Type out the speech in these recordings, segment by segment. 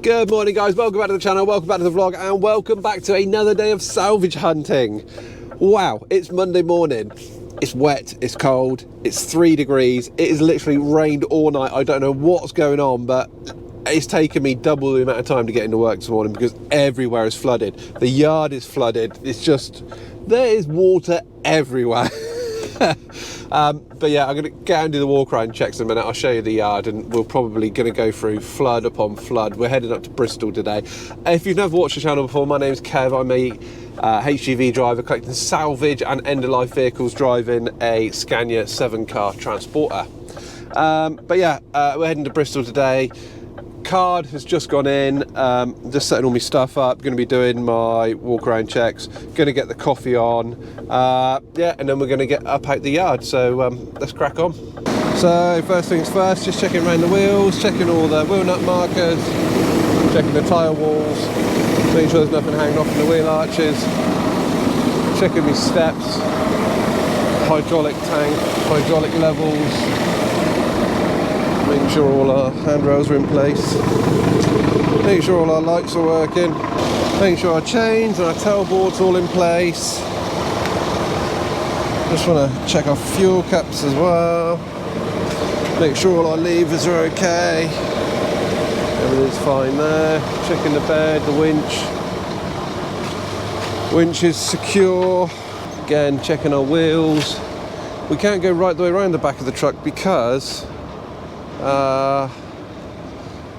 Good morning guys, welcome back to the channel, welcome back to the vlog, and welcome back to another day of salvage hunting. Wow, it's Monday morning, it's wet, it's cold, it's 3 degrees, it has literally rained all night. I don't know what's going on, but it's taken me double the amount of time to get into work this morning because everywhere is flooded. The yard is flooded, it's just, there is water everywhere. But yeah, I'm going to get out and do the walk around checks in a minute. I'll show you the yard, and we're probably going to go through flood upon flood. We're heading up to Bristol today. If you've never watched the channel before, my name's Kev. I'm a HGV driver collecting salvage and end-of-life vehicles, driving a Scania 7-car transporter. But yeah, we're heading to Bristol today. Card has just gone in, just setting all my stuff up, going to be doing my walk around checks, going to get the coffee on, yeah, and then we're going to get up out the yard, so let's crack on. So first things first, just checking around the wheels, checking all the wheel nut markers, checking the tyre walls, making sure there's nothing hanging off in the wheel arches, checking my steps, hydraulic tank, hydraulic levels, making sure all our handrails are in place, making sure all our lights are working, making sure our chains and our tailboard's all in place. Just want to check our fuel caps as well, make sure all our levers are okay, everything's fine there. Checking the bed, the winch is secure. Again, checking our wheels. We can't go right the way around the back of the truck because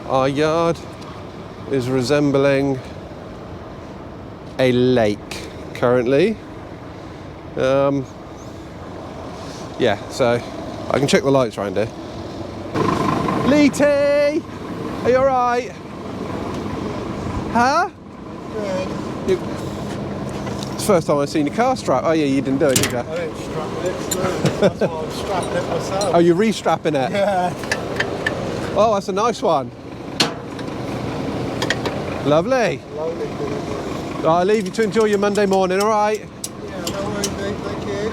our yard is resembling a lake currently. Yeah, so I can check the lights around here. Leety, are you alright? Huh? Good. It's the first time I've seen your car strap. Oh yeah, you didn't do it, did you? I didn't strap it, that's why I'm strapping it myself. Oh, you're re-strapping it? Yeah. Oh, that's a nice one. Lovely. Lovely. I'll leave you to enjoy your Monday morning, all right? Yeah, no worries, mate, thank you.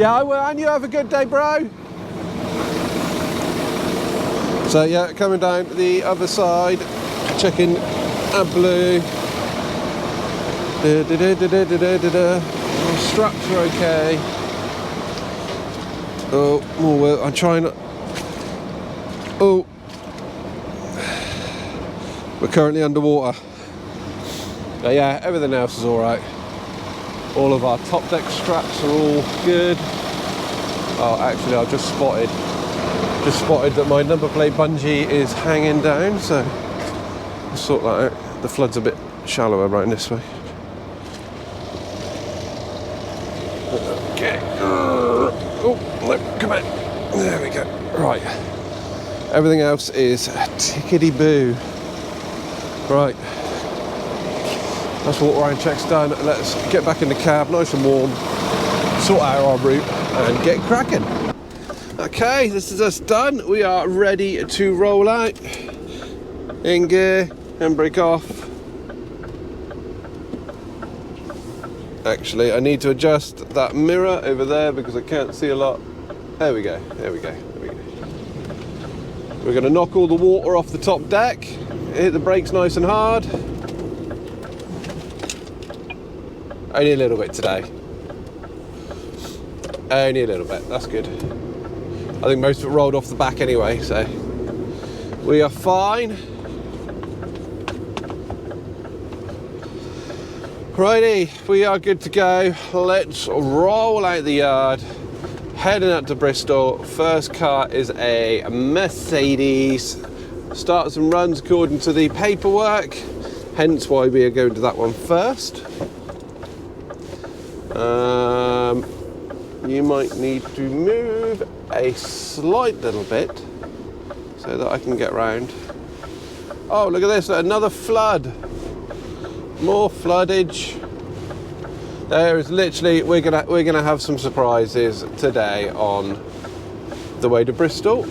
Yeah, I will, and you have a good day, bro. So yeah, coming down to the other side, checking AdBlue. Straps are okay. Oh, more work. I'm trying to... Oh. We're currently underwater. But yeah, everything else is alright. All of our top deck straps are all good. Oh, actually, I've just spotted that my number plate bungee is hanging down, so I'll sort that out. The flood's a bit shallower right in this way. Okay. Oh, no, come on. There we go. Right. Everything else is tickety-boo. Right. That's walk around checks done. Let's get back in the cab, nice and warm, sort out our route, and get cracking. Okay, this is us done. We are ready to roll out. In gear, handbrake off. Actually, I need to adjust that mirror over there because I can't see a lot. There we go, there we go, there we go. We're going to knock all the water off the top deck, hit the brakes nice and hard. Only a little bit today. Only a little bit, that's good. I think most of it rolled off the back anyway, so we are fine. Righty, we are good to go. Let's roll out the yard, heading up to Bristol. First car is a Mercedes. Starts and runs according to the paperwork, hence why we are going to that one first. You might need to move a slight little bit so that I can get round. Oh, look at this, another flood. More floodage. There is literally, we're gonna have some surprises today on the way to Bristol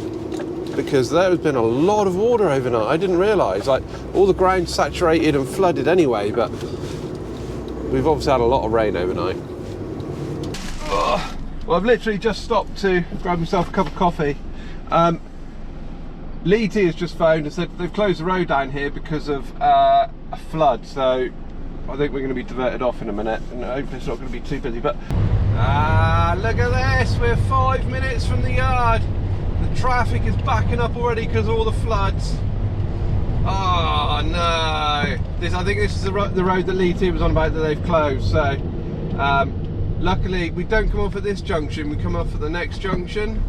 because there has been a lot of water overnight. I didn't realise, like, all the ground saturated and flooded anyway, but we've obviously had a lot of rain overnight. Well, I've literally just stopped to grab myself a cup of coffee. KevTee has just phoned and said they've closed the road down here because of a flood, so I think we're going to be diverted off in a minute, and hopefully it's not going to be too busy. But look at this, we're 5 minutes from the yard. The traffic is backing up already because of all the floods. Oh no! I think this is the road that KevTee was on about that they've closed. So luckily we don't come off at this junction, we come off at the next junction.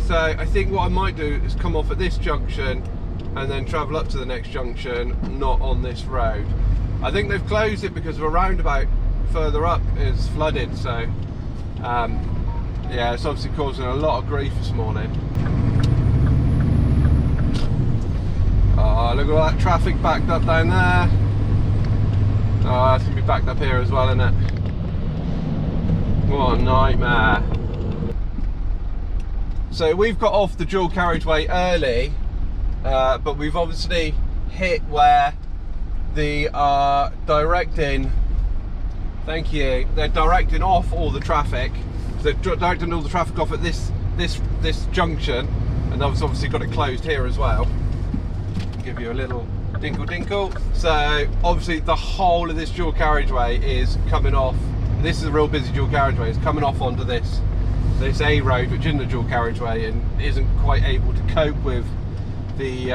So I think what I might do is come off at this junction and then travel up to the next junction, not on this road. I think they've closed it because of a roundabout further up is flooded. So yeah, it's obviously causing a lot of grief this morning. Oh, look at all that traffic backed up down there. Oh, it's going to be backed up here as well, isn't it? What a nightmare. So we've got off the dual carriageway early, but we've obviously hit where they are directing, thank you, they're directing off all the traffic. They're directing all the traffic off at this junction, and I've obviously got it closed here as well. Give you a little dinkle. So obviously the whole of this dual carriageway is coming off. This is a real busy dual carriageway. It's coming off onto this A road, which isn't a dual carriageway and isn't quite able to cope with the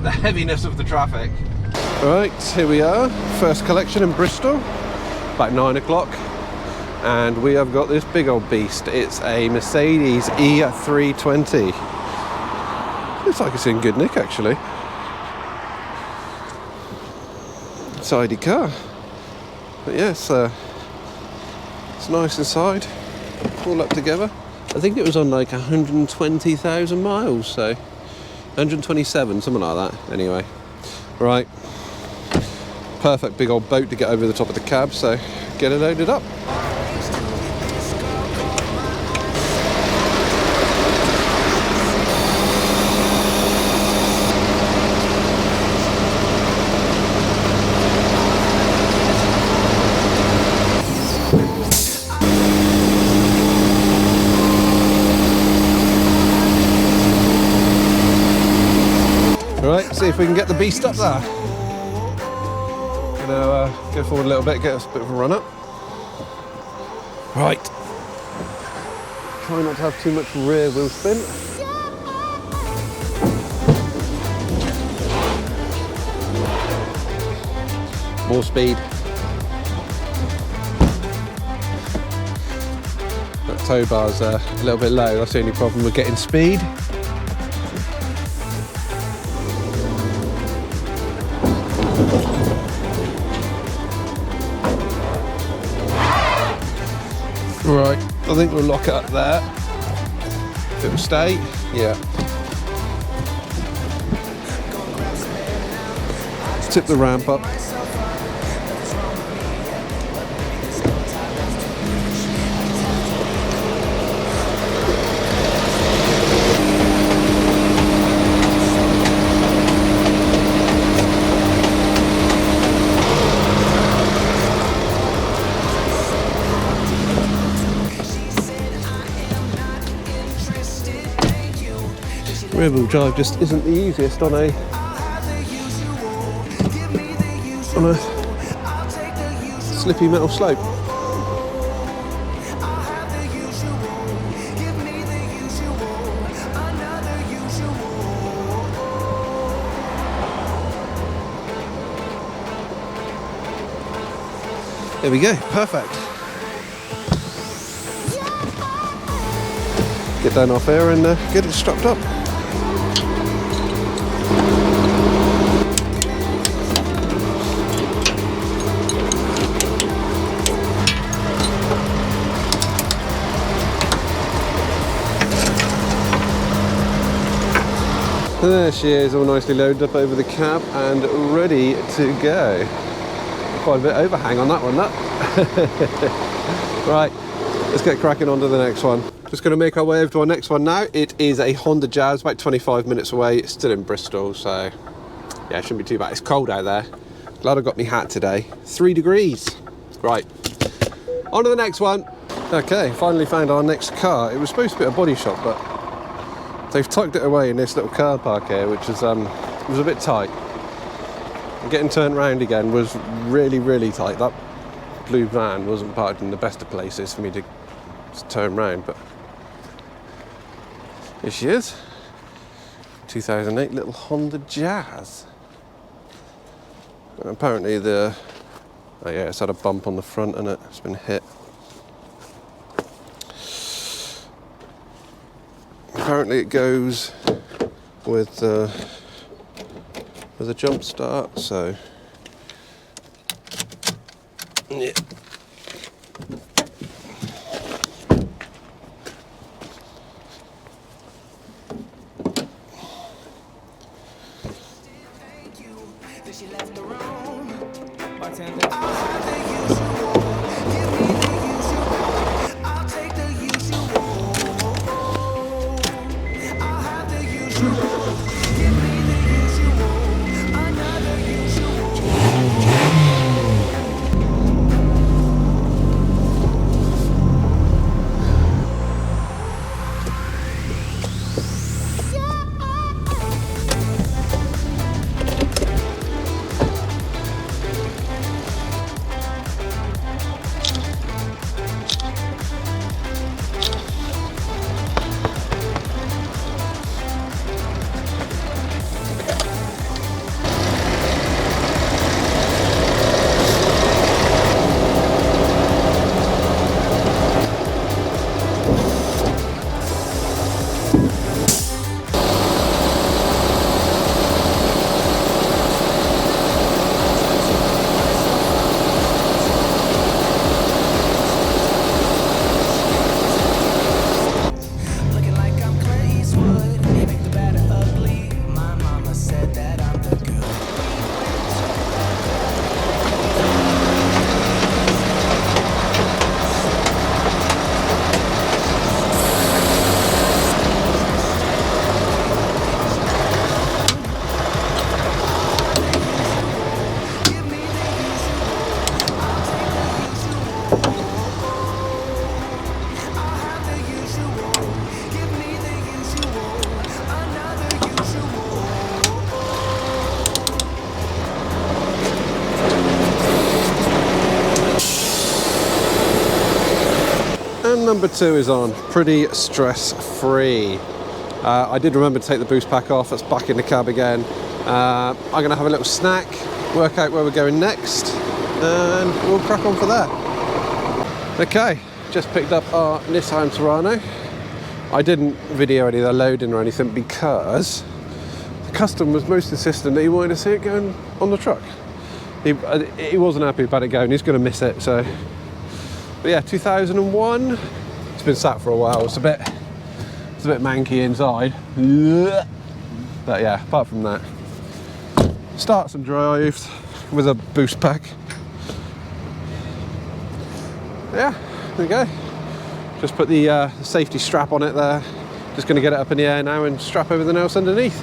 heaviness of the traffic. Right, here we are, first collection in Bristol, about 9 o'clock, and we have got this big old beast. It's a Mercedes E320. Looks like it's in good nick actually. Tidy car. But yes, it's nice inside, all up together. I think it was on like 120,000 miles, so 127, something like that. Anyway, right, perfect big old boat to get over the top of the cab, so get it loaded up. Right, see if we can get the beast up there. Gonna go forward a little bit, get us a bit of a run up. Right. Try not to have too much rear wheel spin. More speed. That tow bar's a little bit low, that's the only problem with getting speed. Right, I think we'll lock it up there. If it'll stay, yeah. Tip the ramp up. Rear wheel drive just isn't the easiest on a slippy metal slope. There we go, perfect. Get down off here and get it strapped up. There she is, all nicely loaded up over the cab and ready to go. Quite a bit overhang on that one, that. Right, let's get cracking on to the next one. Just going to make our way over to our next one now. It is a Honda Jazz, about 25 minutes away. It's still in Bristol, so yeah, it shouldn't be too bad. It's cold out there. Glad I got my hat today. 3 degrees. Right, on to the next one. Okay, finally found our next car. It was supposed to be a body shop, but they've tucked it away in this little car park here, which is was a bit tight. Getting turned round again was really, really tight. That blue van wasn't parked in the best of places for me to turn round, but here she is. 2008 little Honda Jazz. And apparently oh yeah, it's had a bump on the front and it's been hit. Apparently it goes with a jump start, so yeah. And number 2 is on, pretty stress-free. I did remember to take the boost pack off, that's back in the cab again. I'm going to have a little snack, work out where we're going next, and we'll crack on for that. Okay, just picked up our Nissan Terrano. I didn't video any of the loading or anything because the customer was most insistent that he wanted to see it going on the truck. He wasn't happy about it going, he's going to miss it, so. But yeah, 2001. It's been sat for a while. It's a bit manky inside. But yeah, apart from that, starts and drives with a boost pack. Yeah, there we go. Just put the safety strap on it there. Just going to get it up in the air now and strap everything else underneath.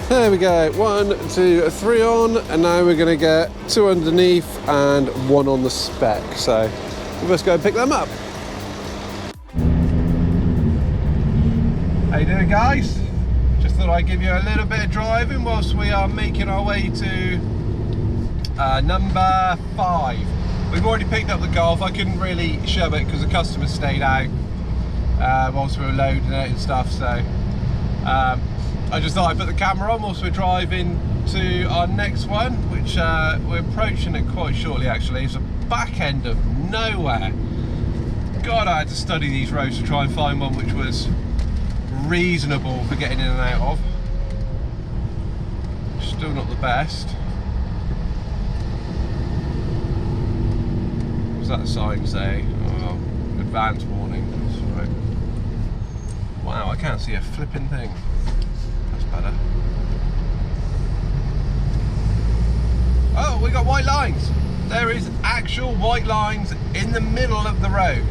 There we go, 1, 2, 3 on, and now we're going to get 2 underneath and 1 on the spec. So we'll just go and pick them up. How you doing, guys? Just thought I'd give you a little bit of driving whilst we are making our way to number 5. We've already picked up the Golf. I couldn't really show it because the customer stayed out whilst we were loading it and stuff, so I just thought I'd put the camera on whilst we're driving to our next one, which we're approaching it quite shortly actually. It's a back end of nowhere. God, I had to study these roads to try and find one which was reasonable for getting in and out of. Still not the best. What's that sign say? Oh, advance warning. That's right. Wow, I can't see a flipping thing. That's better. Oh, we got white lines. There is actual white lines in the middle of the road.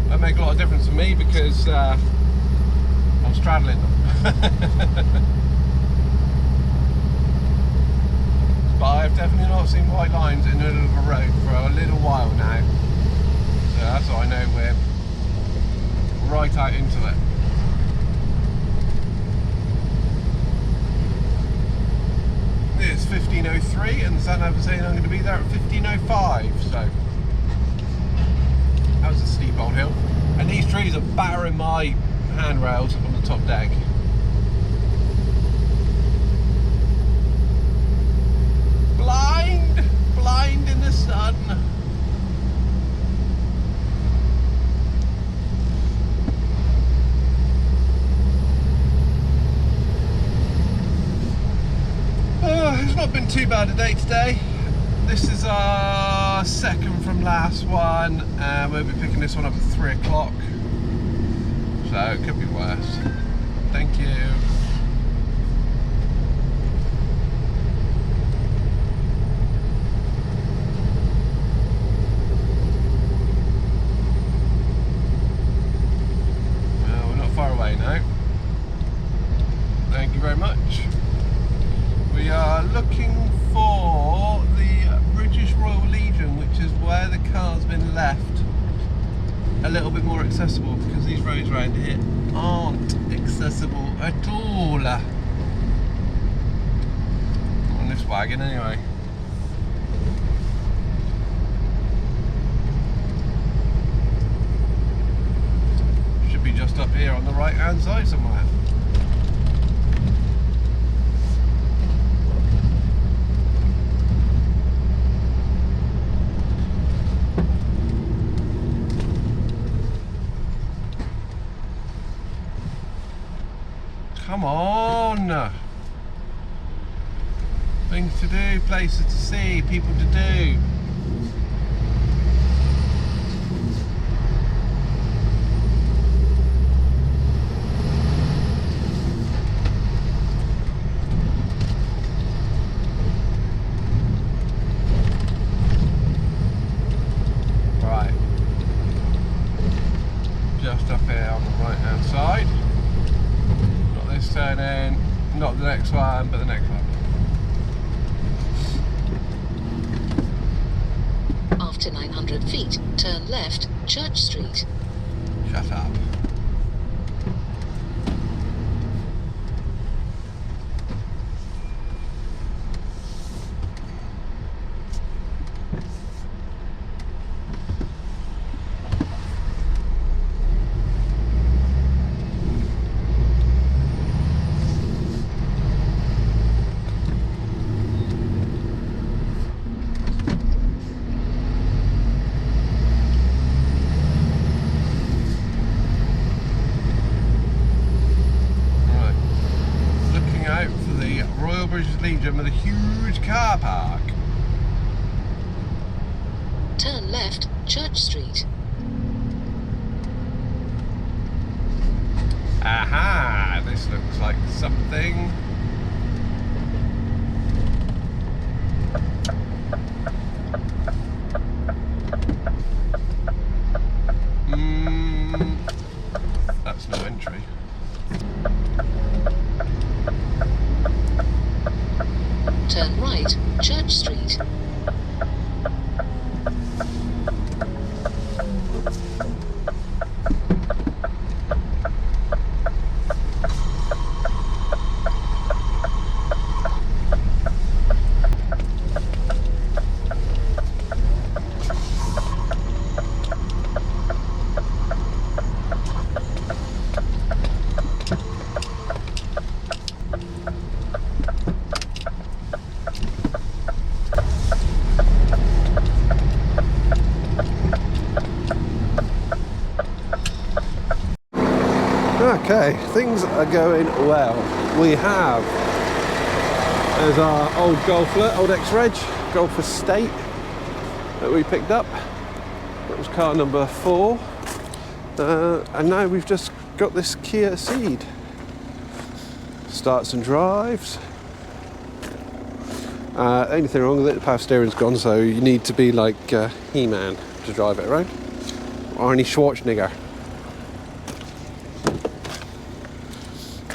That make a lot of difference to me because I'm straddling them. But I've definitely not seen white lines in the middle of a road for a little while now. So that's how I know we're right out into it. It's 15:03 and the sun was saying I'm going to be there at 15:05, so that was a steep old hill. And these trees are battering my handrails on the top deck. Blind in the sun. It's not been too bad a day today. This is our second from last one, and we'll be picking this one up at 3 o'clock. So it could be worse. Thank you. Well, we're not far away now. Thank you very much. We are looking for the British Royal Legion, which is where the car's been left, a little bit more accessible because these roads around here aren't accessible at all. On this wagon anyway. Should be just up here on the right hand side somewhere. Come on! Things to do, places to see, people to do. Right. Just up here on the right hand side. Turn in, not the next one, but the next one. After 900 feet, turn left, Church Street. Shut up. Legion with a huge car park. Turn left, Church Street. Aha! This looks like something. That's no entry. Turn right, Church Street. Okay, things are going well. We have There's our old Golflet, old X-Reg, Golf Estate that we picked up. That was car number 4. And now we've just got this Kia Ceed. Starts and drives. Only thing wrong with it, the power steering's gone, so you need to be like He-Man to drive it around. Or any Schwarzenegger.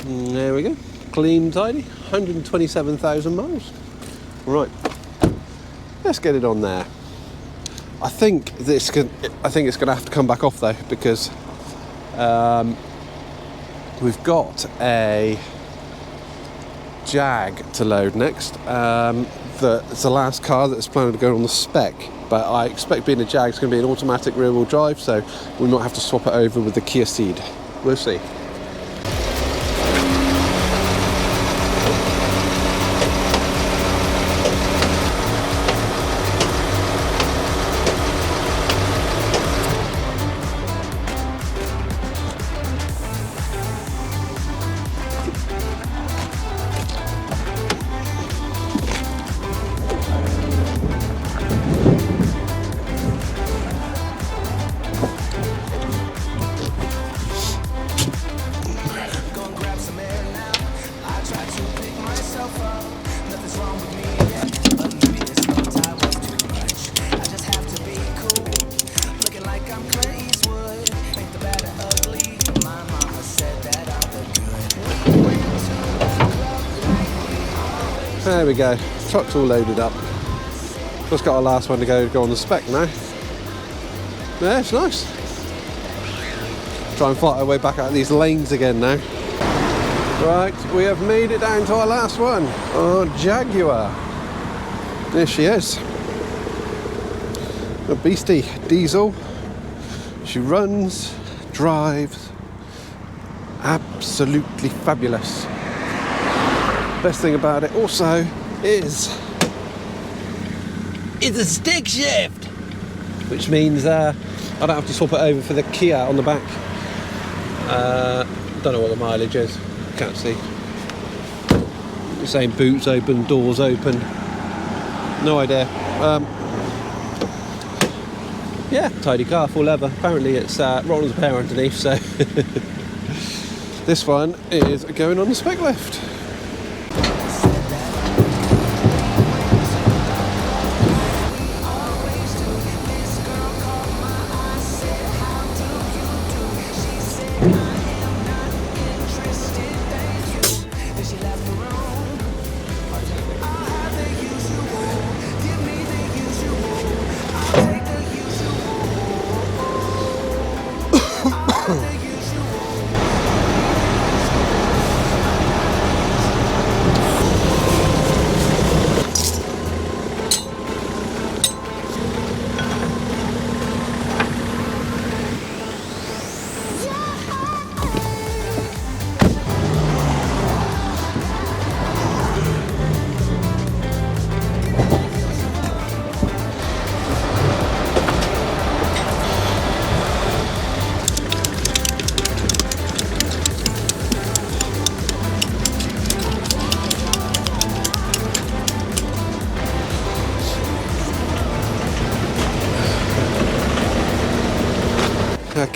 And there we go. Clean, tidy. 127,000 miles. Right. Let's get it on there. I think it's going to have to come back off though, because we've got a Jag to load next. It's the last car that's planning to go on the spec, but I expect being a Jag it's going to be an automatic rear-wheel drive, so we might have to swap it over with the Kia Ceed. We'll see. There we go, truck's all loaded up. Just got our last one to go on the spec now. Yeah, it's nice. Try and fight our way back out of these lanes again now. Right, we have made it down to our last one, our Jaguar. There she is. A beastie, diesel. She runs, drives, absolutely fabulous. Best thing about it also is it's a stick shift, which means I don't have to swap it over for the Kia on the back. Don't know what the mileage is, can't see. It's saying boots open, doors open, no idea. Yeah, tidy car, full leather. Apparently it's rolled as a pair underneath, so this one is going on the spec lift.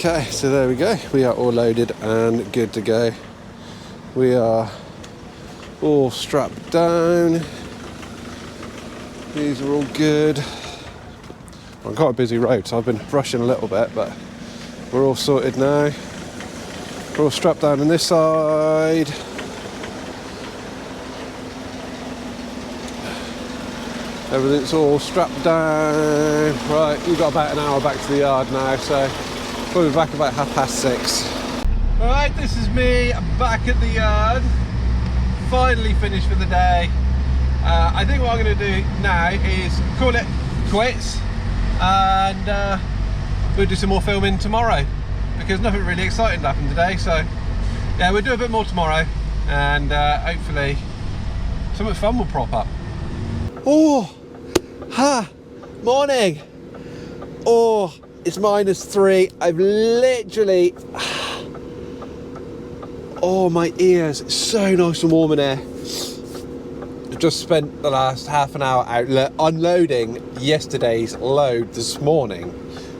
Okay, so there we go. We are all loaded and good to go. We are all strapped down. These are all good. I've got a busy road, so I've been rushing a little bit, but we're all sorted now. We're all strapped down on this side. Everything's all strapped down. Right, we've got about an hour back to the yard now, so we'll be back about 6:30. Alright, this is me back at the yard. Finally finished for the day. I think what I'm going to do now is call it quits, and we'll do some more filming tomorrow, because nothing really exciting happened today. So yeah, we'll do a bit more tomorrow, and hopefully something fun will prop up. Oh, ha, morning. Oh, it's -3. I've literally, oh, my ears, it's so nice and warm in here. The just spent the last half an hour out unloading yesterday's load this morning,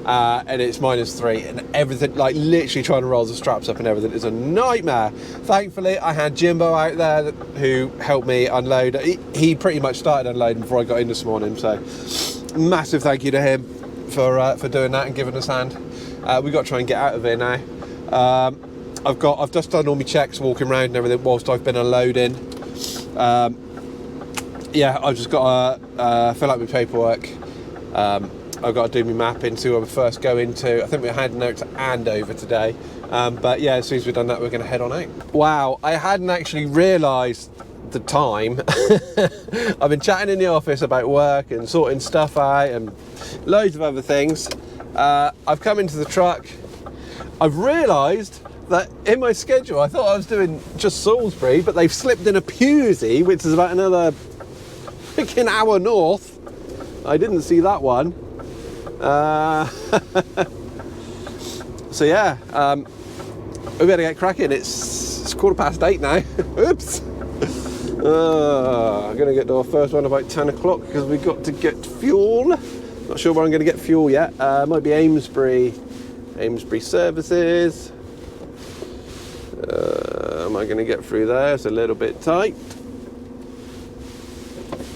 and it's -3, and everything, like literally trying to roll the straps up and everything is a nightmare. Thankfully, I had Jimbo out there who helped me unload. He pretty much started unloading before I got in this morning, so massive thank you to him for doing that and giving us a hand. We've got to try and get out of here now. I've just done all my checks walking around and everything whilst I've been unloading. Yeah, I've just got to fill out my paperwork. I've got to do my mapping, see where we first go into. I think we're heading out to Andover today. But yeah, as soon as we've done that, we're going to head on out. Wow, I hadn't actually realised the time. I've been chatting in the office about work and sorting stuff out and loads of other things. I've come into the truck. I've realised that in my schedule, I thought I was doing just Salisbury, but they've slipped in a Pewsey, which is about another freaking hour north. I didn't see that one. So yeah, we better get cracking. It's 8:15 now. Oops. I'm gonna get to our first one about 10 o'clock because we've got to get fuel. Not sure where I'm gonna get fuel yet. Might be Amesbury services. Am I gonna get through there? It's a little bit tight.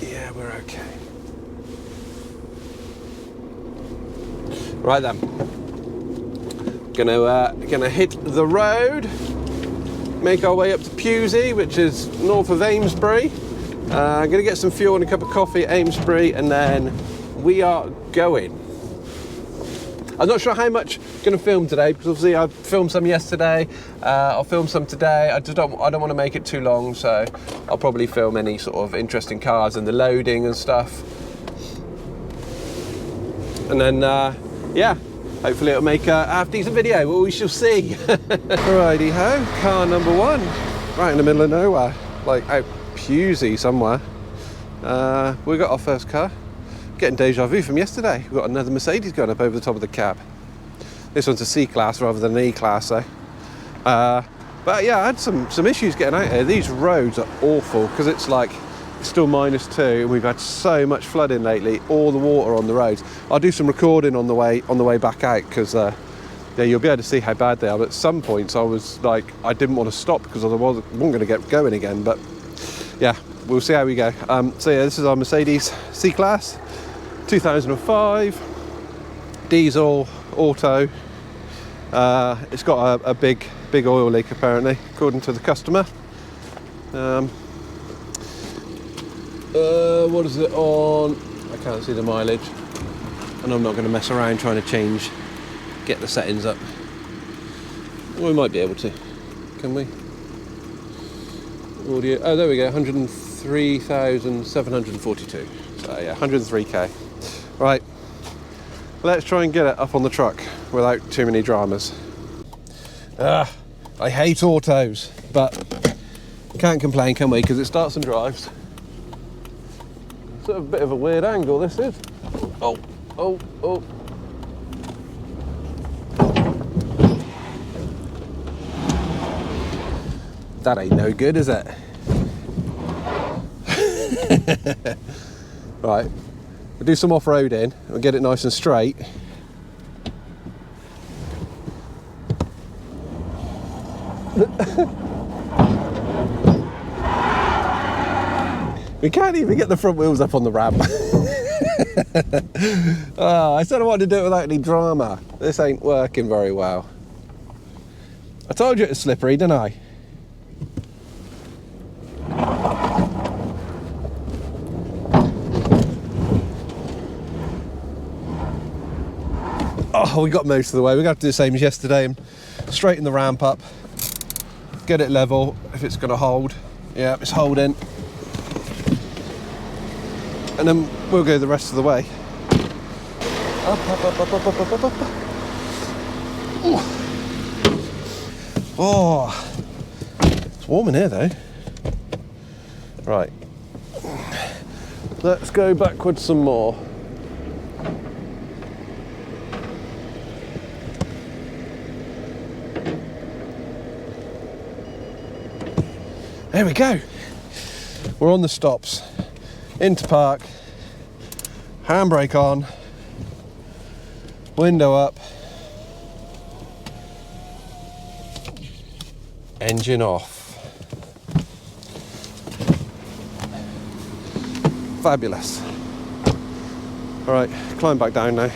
Yeah, we're okay. Right then, gonna hit the road, make our way up to Pewsey, which is north of Amesbury. Gonna get some fuel and a cup of coffee at Amesbury, and then we are going. I'm not sure how much I'm gonna film today because obviously I filmed some yesterday. I'll film some today. I don't want to make it too long, so I'll probably film any sort of interesting cars and the loading and stuff, and then. Yeah, hopefully it'll make a half-decent video, but we shall see. Righty ho, car number one, right in the middle of nowhere, like out Pewsey somewhere. We got our first car. Getting deja vu from yesterday. We've got another Mercedes going up over the top of the cab. This one's a C-Class rather than an E-Class, though. But yeah, I had some issues getting out here. These roads are awful because it's like still -2 and we've had so much flooding lately, all the water on the roads. I'll do some recording on the way back out because yeah, you'll be able to see how bad they are. But at some points I was like, I didn't want to stop because I wasn't going to get going again, but yeah, we'll see how we go. So yeah, this is our Mercedes C-Class 2005 diesel auto. It's got a big oil leak apparently, according to the customer. What is it on? I can't see the mileage, and I'm not going to mess around trying to get the settings up. We might be able to, can we? Audio, oh there we go, 103,742. So yeah, 103k. Right, let's try and get it up on the truck without too many dramas. I hate autos, but can't complain, can we? Because it starts and drives. Sort of a bit of a weird angle this is. Oh. That ain't no good, is it? Right, we'll do some off-roading and get it nice and straight. We can't even get the front wheels up on the ramp. Oh, I said I wanted to do it without any drama. This ain't working very well. I told you it was slippery, didn't I? Oh, we got most of the way. We're going to have to do the same as yesterday and straighten the ramp up, get it level if it's going to hold. Yeah, it's holding. And then we'll go the rest of the way. Up. Oh, it's warm in here though. Right, let's go backwards some more. There we go. We're on the stops. into park, handbrake on, window up, engine off. Fabulous. All right, climb back down now.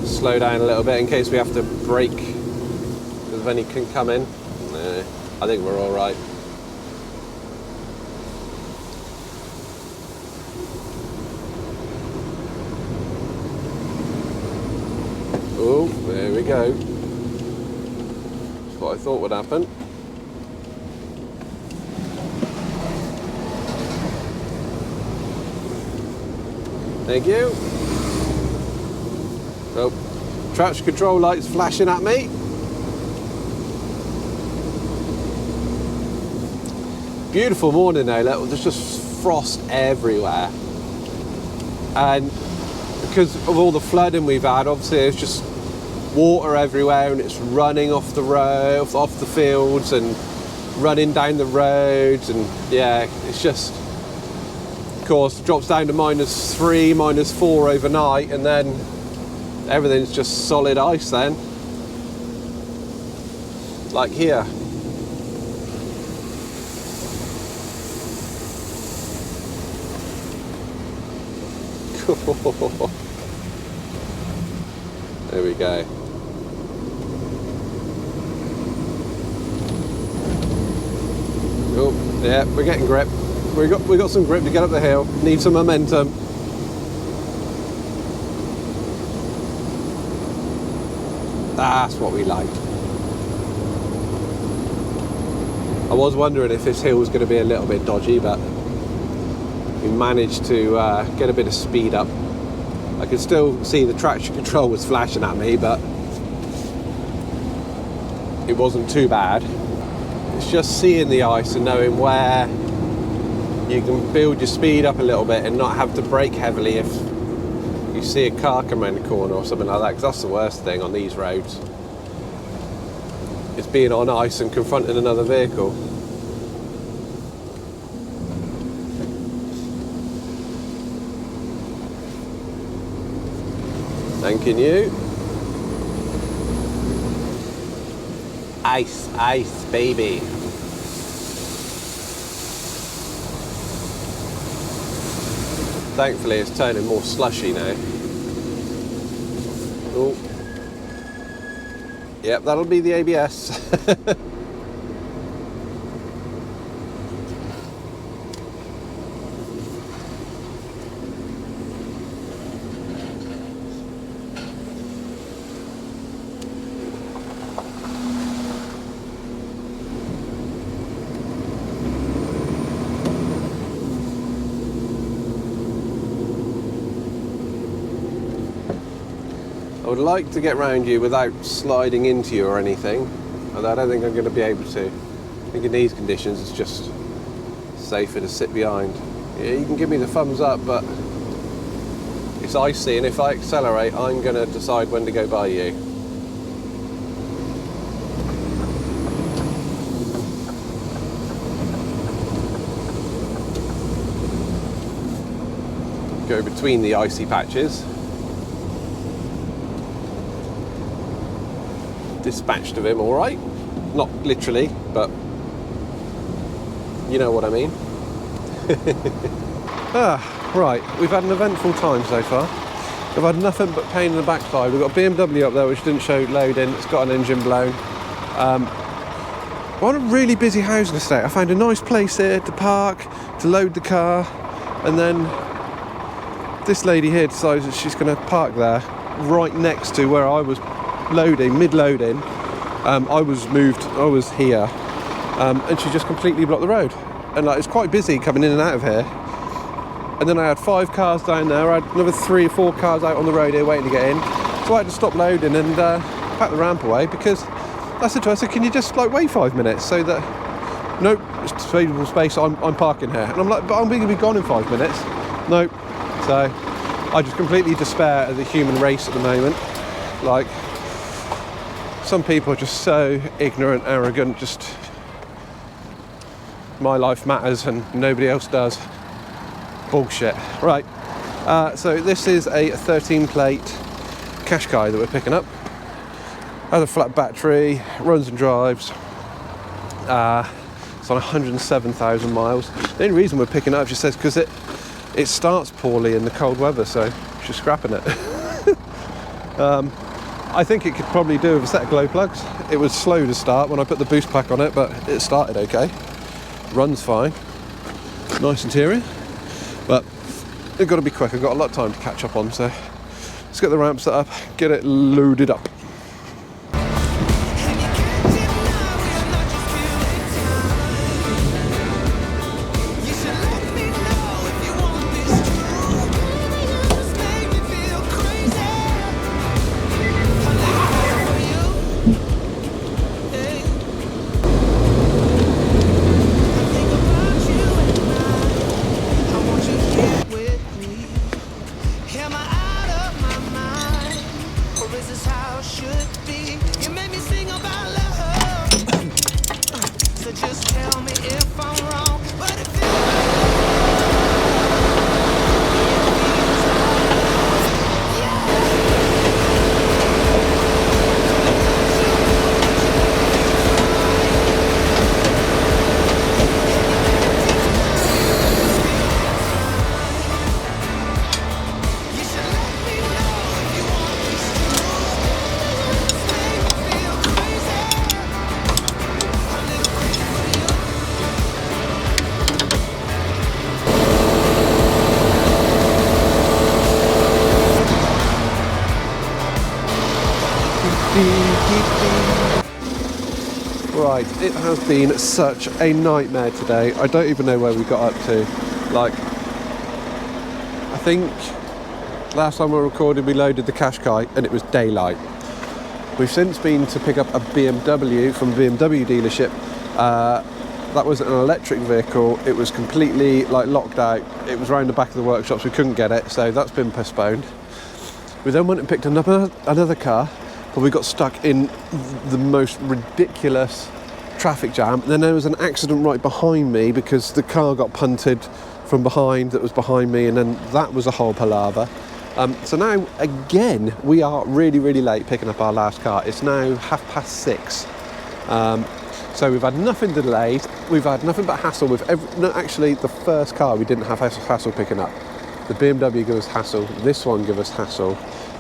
Slow down a little bit in case we have to brake because if any can come in. No, I think we're all right. Oh, there we go. That's what I thought would happen. Thank you. Oh. Traction control lights flashing at me. Beautiful morning though, there's just frost everywhere. And because of all the flooding we've had, obviously there's just water everywhere and it's running off the road, off the fields and running down the roads, and yeah, it's just, of course, it drops down to -3, -4 overnight, and then everything's just solid ice then, like here. There we go. Oh, yeah, we're getting grip. We got some grip to get up the hill. Need some momentum. That's what we like. I was wondering if this hill was going to be a little bit dodgy, but we managed to get a bit of speed up. I could still see the traction control was flashing at me, but it wasn't too bad. It's just seeing the ice and knowing where you can build your speed up a little bit and not have to brake heavily if you see a car come around the corner or something like that, because that's the worst thing on these roads. It's being on ice and confronting another vehicle. Thanking you. Ice, ice, baby. Thankfully it's turning more slushy now. Oh. Yep, that'll be the ABS. I would like to get round you without sliding into you or anything, although I don't think I'm going to be able to. I think in these conditions it's just safer to sit behind. Yeah, you can give me the thumbs up, but it's icy, and if I accelerate I'm going to decide when to go by you. Go between the icy patches. Dispatched of him, all right. Not literally, but you know what I mean. Right, we've had an eventful time so far. We've had nothing but pain in the backside. We've got a BMW up there which didn't show loading. It's got an engine blown. on a really busy housing estate. I found a nice place here to park, to load the car, and then this lady here decides that she's going to park there right next to where I was loading, mid-loading. I was here, and she just completely blocked the road. And like, it's quite busy coming in and out of here. And then I had 5 cars down there, I had another 3 or 4 cars out on the road here waiting to get in. So I had to stop loading and pack the ramp away, because I said to her, I said, can you just like wait 5 minutes so that, nope, it's available space, I'm parking here. And I'm like, but I'm going to be gone in 5 minutes. Nope. So I just completely despair of the human race at the moment. Like, some people are just so ignorant, arrogant, just my life matters and nobody else does. Bullshit. Right, so this is a 13 plate Qashqai that we're picking up. Has a flat battery, runs and drives. It's on 107,000 miles. The only reason we're picking it up, she says, because it starts poorly in the cold weather, so she's scrapping it. I think it could probably do with a set of glow plugs. It was slow to start when I put the boost pack on it, but it started okay. Runs fine. Nice interior. But it's got to be quick. I've got a lot of time to catch up on, so let's get the ramp set up, get it loaded up. Right, it has been such a nightmare today. I don't even know where we got up to. Like, I think last time we recorded we loaded the Qashqai and it was daylight. We've since been to pick up a BMW from a BMW dealership. That was an electric vehicle. It was completely like locked out. It was around the back of the workshops. We couldn't get it, so that's been postponed. We then went and picked another car, but we got stuck in the most ridiculous traffic jam. And then there was an accident right behind me because the car got punted from behind that was behind me, and then that was a whole palaver. So now, again, we are really, really late picking up our last car. It's now 6:30. So we've had nothing delayed. We've had nothing but hassle with actually, the first car we didn't have hassle picking up. The BMW gave us hassle. This one gave us hassle.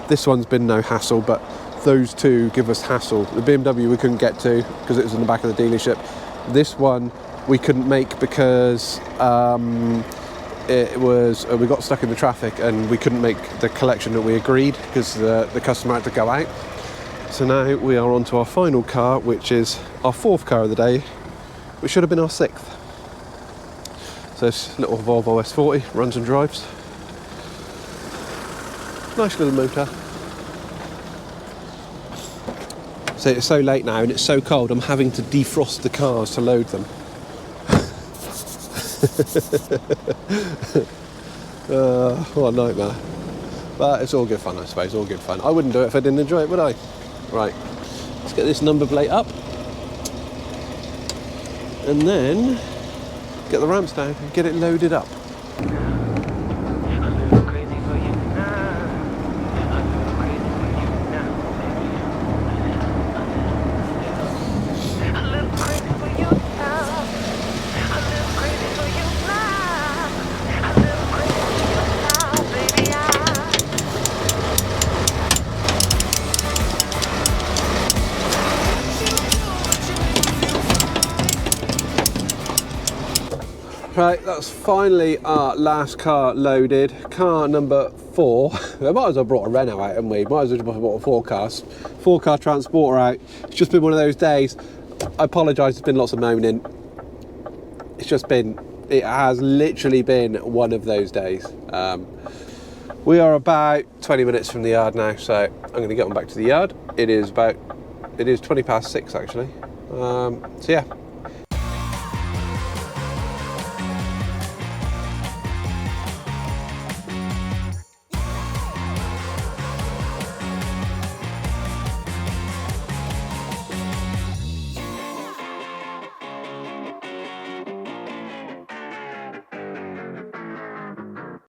This one's been no hassle, but those two give us hassle. The BMW we couldn't get to because it was in the back of the dealership. This one we couldn't make because we got stuck in the traffic and we couldn't make the collection that we agreed because the customer had to go out. So now we are on to our final car, which is our 4th car of the day, which should have been our 6th. So this little Volvo S40 runs and drives. Nice little motor. So it's so late now and it's so cold, I'm having to defrost the cars to load them. What a nightmare. But it's all good fun, I suppose, all good fun. I wouldn't do it if I didn't enjoy it, would I? Right, let's get this number plate up. And then get the ramps down and get it loaded up. Right, that's finally our last car loaded. Car number 4. We might as well brought a Renault out, haven't we? Might as well just brought a 4-car transporter out. It's just been one of those days. I apologise, there's been lots of moaning. It has literally been one of those days. We are about 20 minutes from the yard now, so I'm going to get on back to the yard. It is 20 past 6 actually. So yeah,